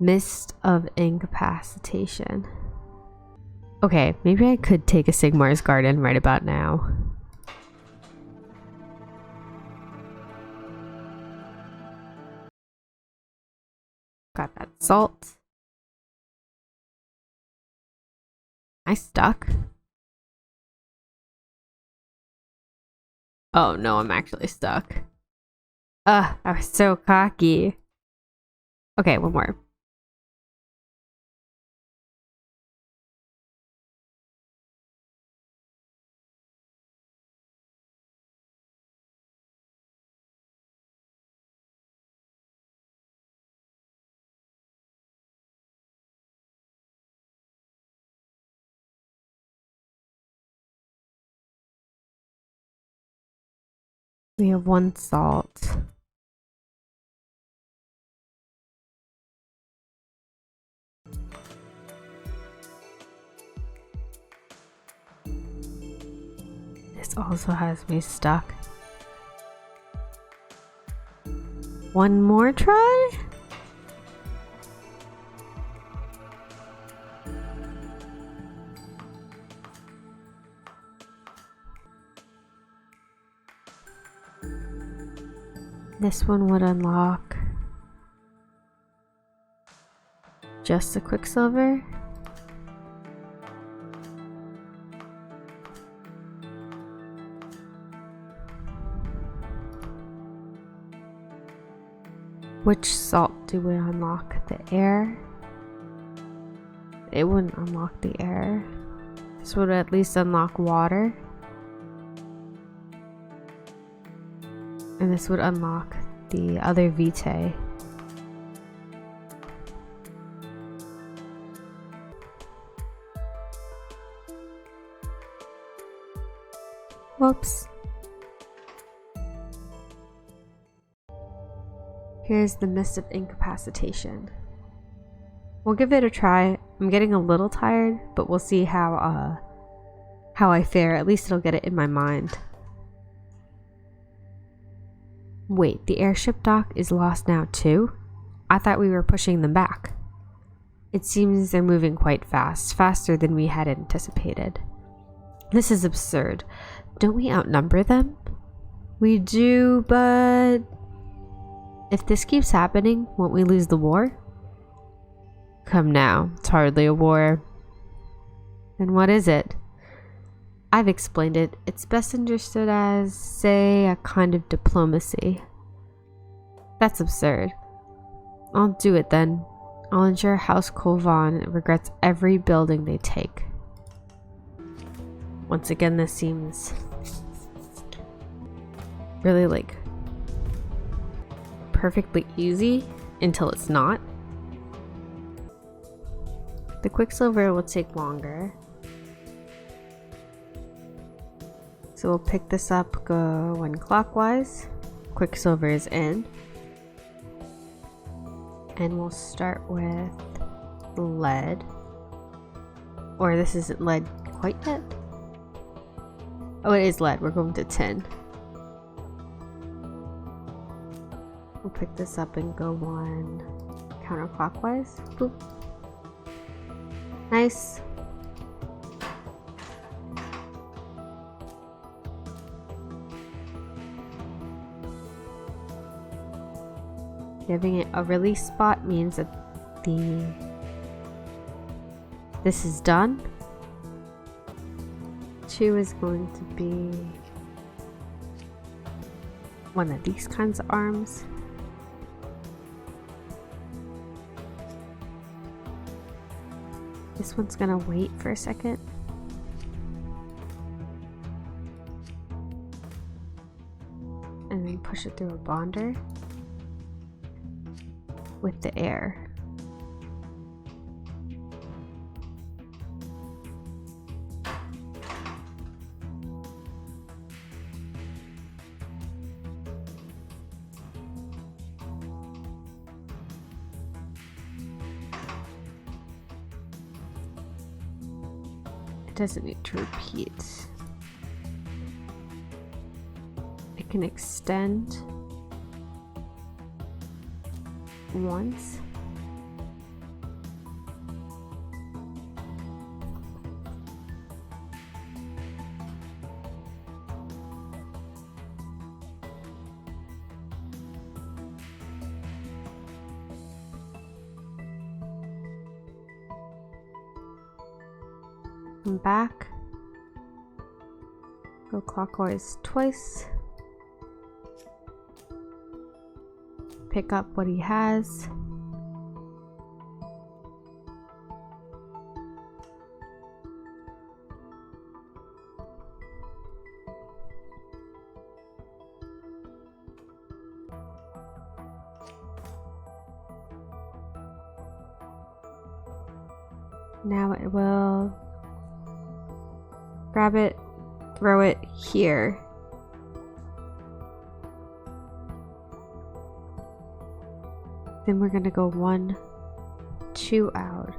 Mist of Incapacitation. Okay, maybe I could take a Sigmar's Garden right about now. Got that salt. I stuck. Oh no, I'm actually stuck. I was so cocky. Okay, one more. We have one salt. This also has me stuck. One more try? This one would unlock just the Quicksilver. Which salt do we unlock? The air? It wouldn't unlock the air. This would at least unlock water. And this would unlock the other vitae. Whoops. Here's the Mist of Incapacitation. We'll give it a try. I'm getting a little tired, but we'll see how I fare. At least it'll get it in my mind. Wait, the airship dock is lost now too? I thought we were pushing them back. It seems they're moving quite fast, faster than we had anticipated. This is absurd. Don't we outnumber them? We do, but if this keeps happening, won't we lose the war? Come now, it's hardly a war. Then what is it? I've explained it. It's best understood as, say, a kind of diplomacy. That's absurd. I'll do it then. I'll ensure House Colvan regrets every building they take. Once again, this seems really like perfectly easy until it's not. The Quicksilver will take longer. So we'll pick this up, go one clockwise. Quicksilver is in. And we'll start with lead. Or this isn't lead quite yet. Oh, it is lead. We're going to tin. We'll pick this up and go one counterclockwise. Boop. Nice. Giving it a release spot means that this is done. 2 is going to be one of these kinds of arms. This one's gonna wait for a second. And then push it through a bonder with the air. It doesn't need to repeat. It can extend once Come back. Go clockwise twice. Pick up what he has. Now it will grab it, throw it here. Then we're gonna go 1, 2 out.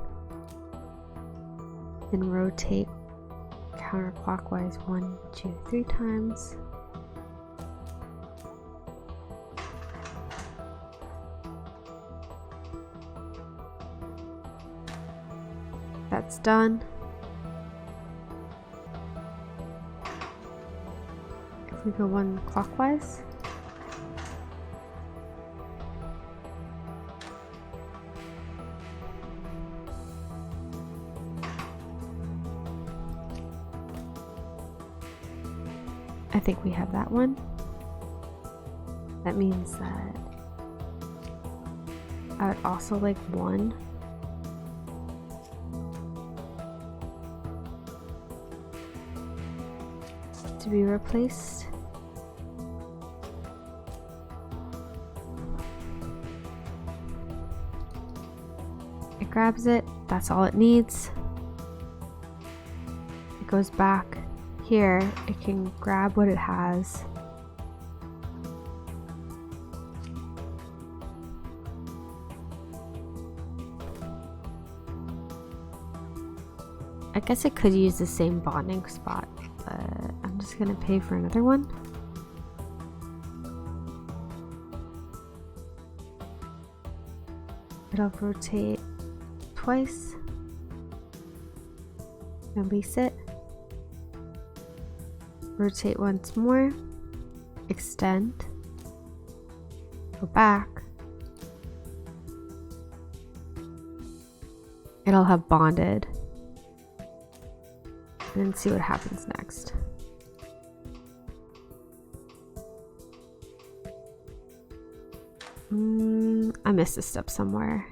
Then rotate counterclockwise 1, 2, 3 times. That's done. If we go 1 clockwise, I think we have that one. That means that I would also like 1. To be replaced. It grabs it, that's all it needs. It goes back here, it can grab what it has. I guess it could use the same bonding spot, but I'm just gonna pay for another one. It'll rotate twice, release it, rotate once more, extend, go back. It'll have bonded. And then see what happens next. I missed a step somewhere.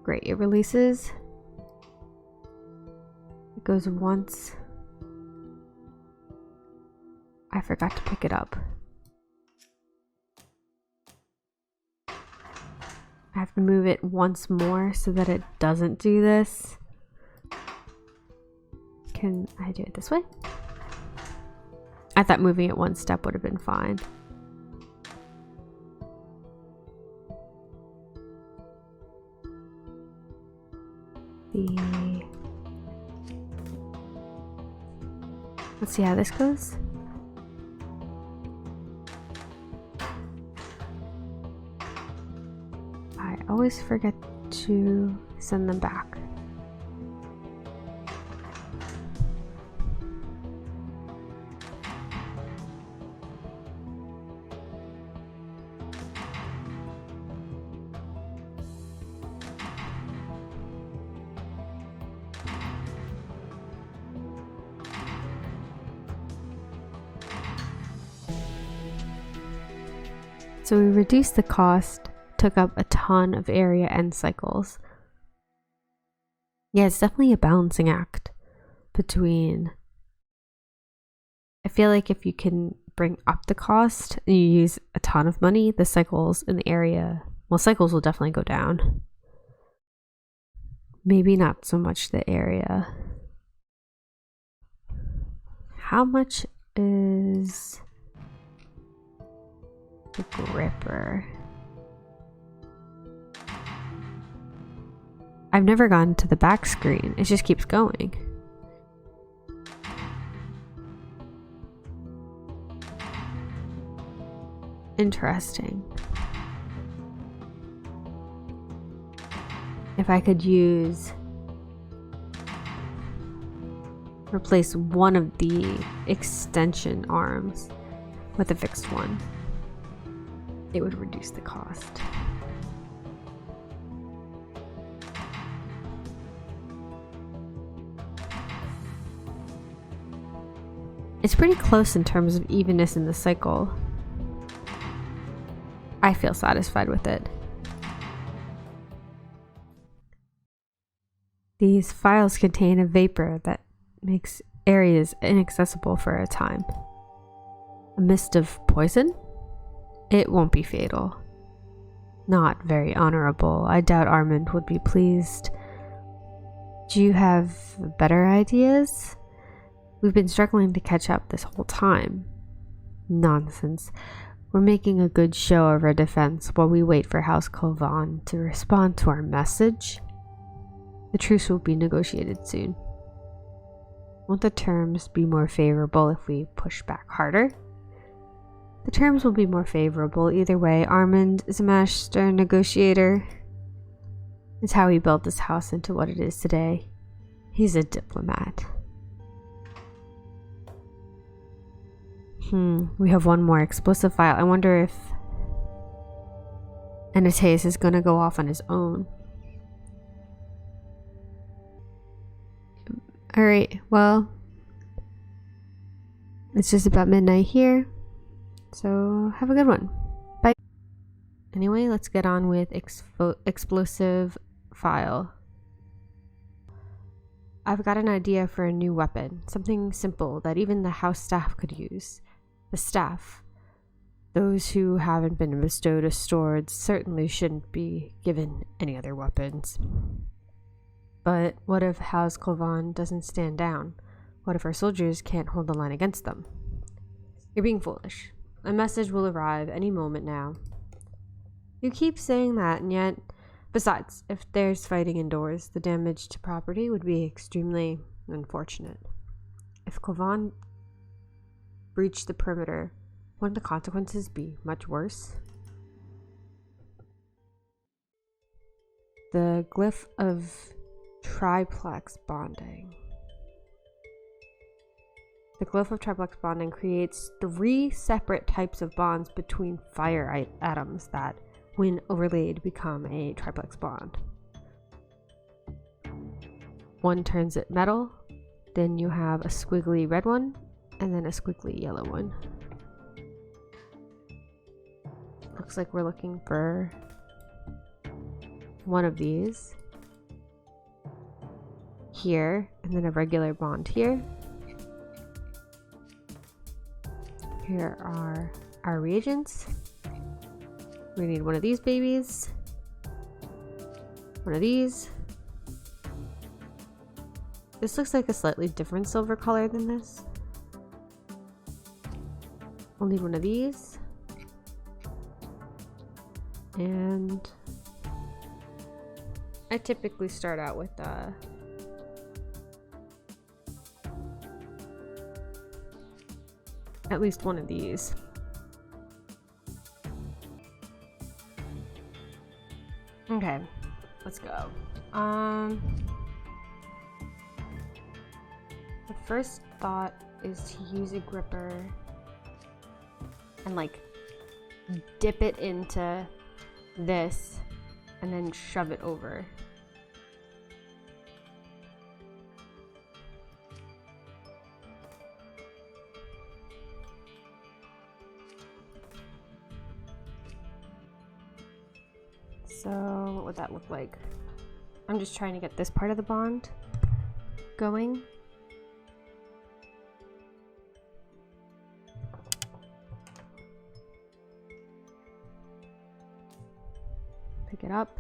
Great, it releases. It goes once. I forgot to pick it up. I have to move it once more so that it doesn't do this. Can I do it this way? I thought moving it 1 step would have been fine. Let's see how this goes. I always forget to send them back. So we reduced the cost, took up a ton of area and cycles. Yeah, it's definitely a balancing act between... I feel like if you can bring up the cost and you use a ton of money, the cycles in the area... Well, cycles will definitely go down. Maybe not so much the area. How much is... the gripper? I've never gone to the back screen. It just keeps going. Interesting. If I could replace one of the extension arms with a fixed one. it would reduce the cost. It's pretty close in terms of evenness in the cycle. I feel satisfied with it. These phials contain a vapor that makes areas inaccessible for a time. A mist of poison? It won't be fatal. Not very honorable. I doubt Armand would be pleased. Do you have better ideas? We've been struggling to catch up this whole time. Nonsense. We're making a good show of our defense while we wait for House Kovan to respond to our message. The truce will be negotiated soon. Won't the terms be more favorable if we push back harder? The terms will be more favorable either way. Armand is a master negotiator. It's how he built this house into what it is today. He's a diplomat. We have one more explosive file. I wonder if Anatase is gonna go off on his own. Alright, well, it's just about midnight here, so have a good one. Bye. Anyway, let's get on with explosive file. I've got an idea for a new weapon, something simple that even the house staff could use. The staff, those who haven't been bestowed a sword, certainly shouldn't be given any other weapons. But what if House Kovan doesn't stand down? What if our soldiers can't hold the line against them? You're being foolish. A message will arrive any moment now. You keep saying that, and yet... Besides, if there's fighting indoors, the damage to property would be extremely unfortunate. If Kovan breached the perimeter, wouldn't the consequences be much worse? The Glyph of Triplex Bonding. The Glyph of Triplex Bonding creates 3 separate types of bonds between fire atoms that, when overlaid, become a triplex bond. One turns it metal, then you have a squiggly red one, and then a squiggly yellow one. Looks like we're looking for one of these here, and then a regular bond here. Here are our reagents. We need one of these babies, one of these. This looks like a slightly different silver color than this. We'll need one of these. And I typically start out with at least one of these. Okay, let's go. The first thought is to use a gripper and like dip it into this and then shove it over. So what would that look like? I'm just trying to get this part of the bond going. Pick it up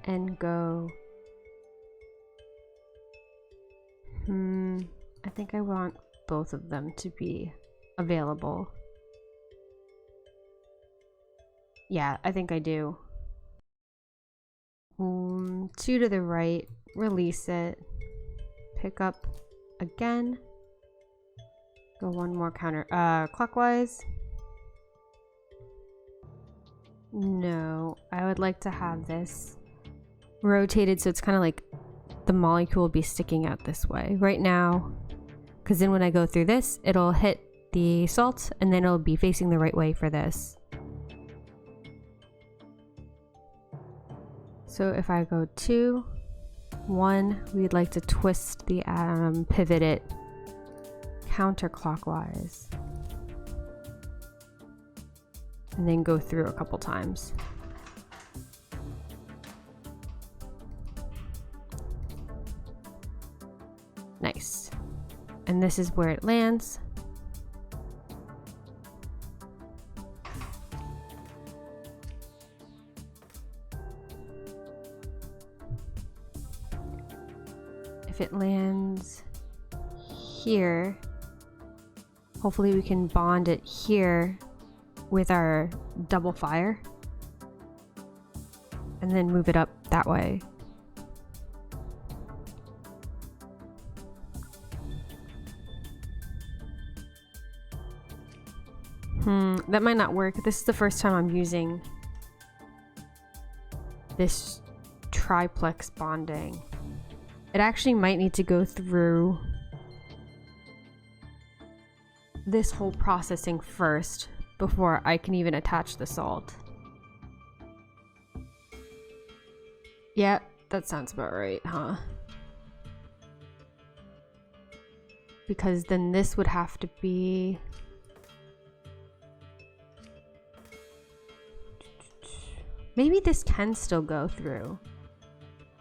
and go. I think I want both of them to be available. Yeah, I think I do. 2 to the right, release it, pick up again, go one more counter clockwise. No, I would like to have this rotated so it's kind of like the molecule will be sticking out this way right now, because then when I go through this, it'll hit the salt and then it'll be facing the right way for this. So if I go 2, 1, we'd like to twist the atom, pivot it counterclockwise, and then go through a couple times. Nice. And this is where it lands. If it lands here, hopefully we can bond it here with our double fire and then move it up that way. That might not work. This is the first time I'm using this triplex bonding. It actually might need to go through this whole processing first before I can even attach the salt. Yeah, that sounds about right, huh? Because then this would have to be... Maybe this can still go through.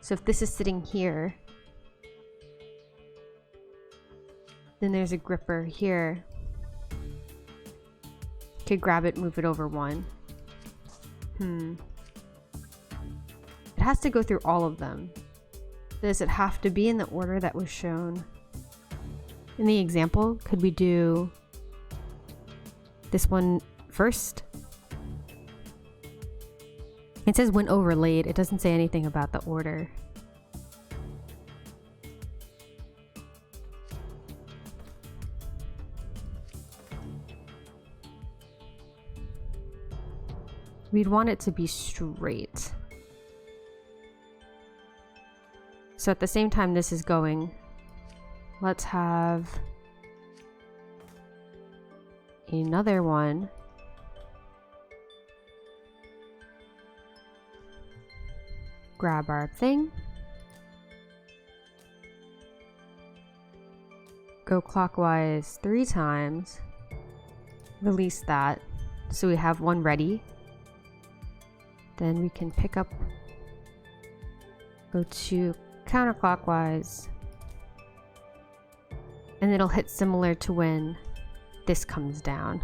So if this is sitting here, then there's a gripper here. Could grab it, move it over 1. It has to go through all of them. Does it have to be in the order that was shown in the example? Could we do this one first? It says when overlaid. It doesn't say anything about the order. We'd want it to be straight. So at the same time this is going, let's have another one. Grab our thing. Go clockwise 3 times. Release that. So we have one ready. Then we can pick up, go to counterclockwise, and it'll hit similar to when this comes down.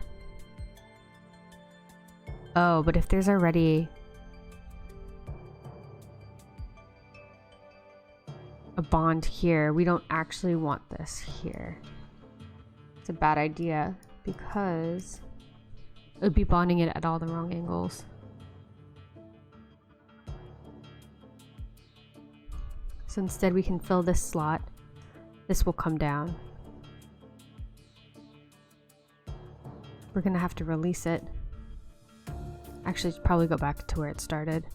Oh, but if there's already a bond here, we don't actually want this here. It's a bad idea because it would be bonding it at all the wrong angles. So instead we can fill this slot. This will come down. We're gonna have to release it. Actually, probably go back to where it started.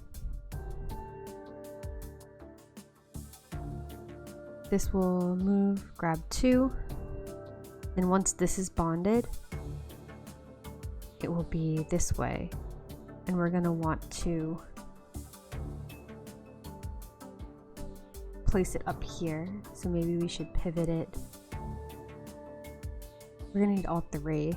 This will move, grab 2. And once this is bonded, it will be this way. And we're gonna want to place it up here, so maybe we should pivot it. We're gonna need all 3.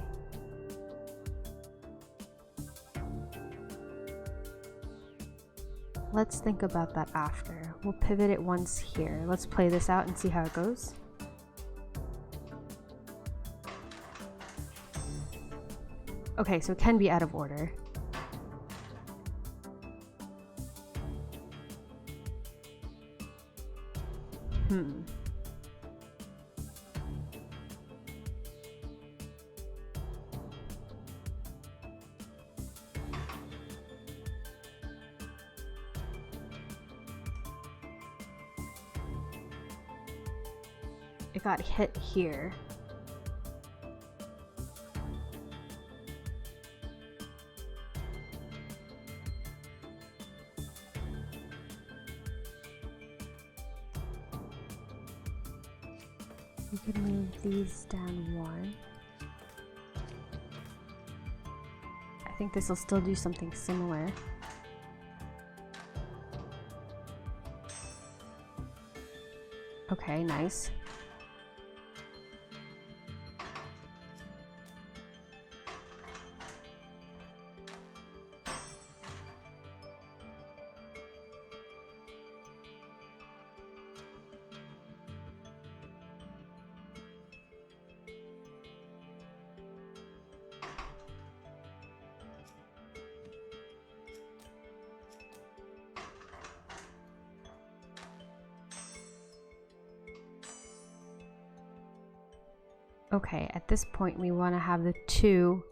Let's think about that after. We'll pivot it once here. Let's play this out and see how it goes. Okay, so it can be out of order. It got hit here. We could move these down 1. I think this will still do something similar. Okay, nice. Okay, at this point we want to have the two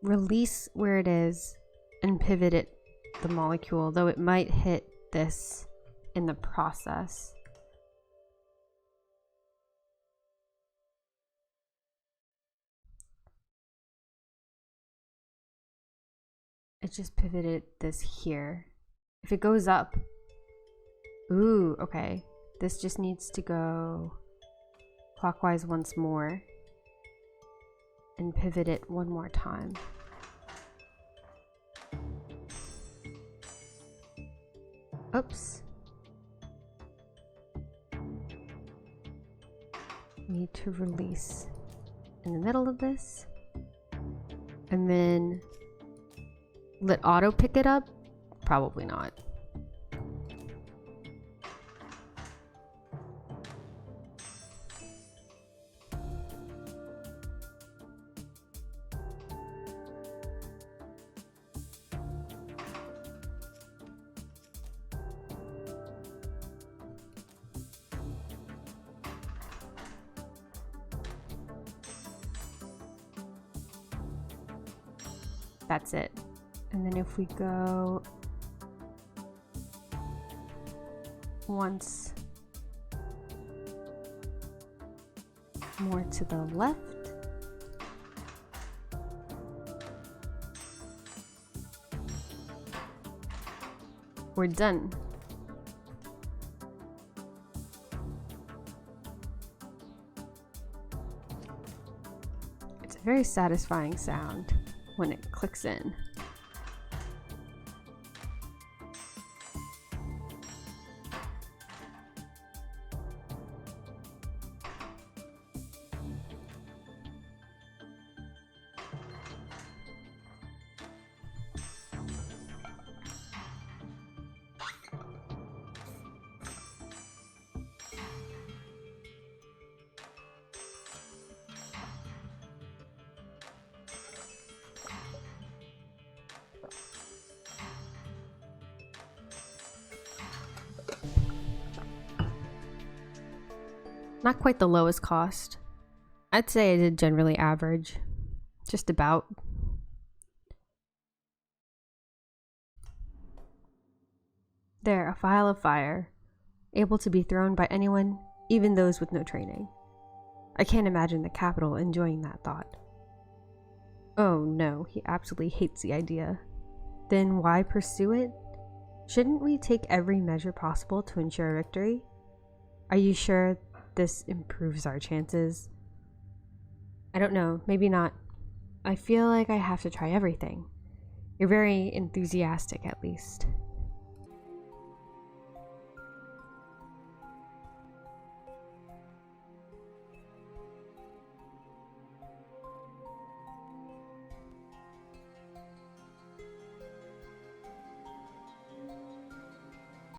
release where it is and pivot it, the molecule, though it might hit this in the process. It just pivoted this here. If it goes up, ooh, okay. This just needs to go clockwise once more and pivot it one more time. Oops. Need to release in the middle of this. And then let auto pick it up? Probably not. That's it. And then if we go once more to the left, we're done. It's a very satisfying sound when it clicks in. Not quite the lowest cost. I'd say I did generally average. Just about. There, a phial of fire. Able to be thrown by anyone, even those with no training. I can't imagine the capital enjoying that thought. Oh no, he absolutely hates the idea. Then why pursue it? Shouldn't we take every measure possible to ensure victory? Are you sure this improves our chances? I don't know, maybe not. I feel like I have to try everything. You're very enthusiastic, at least.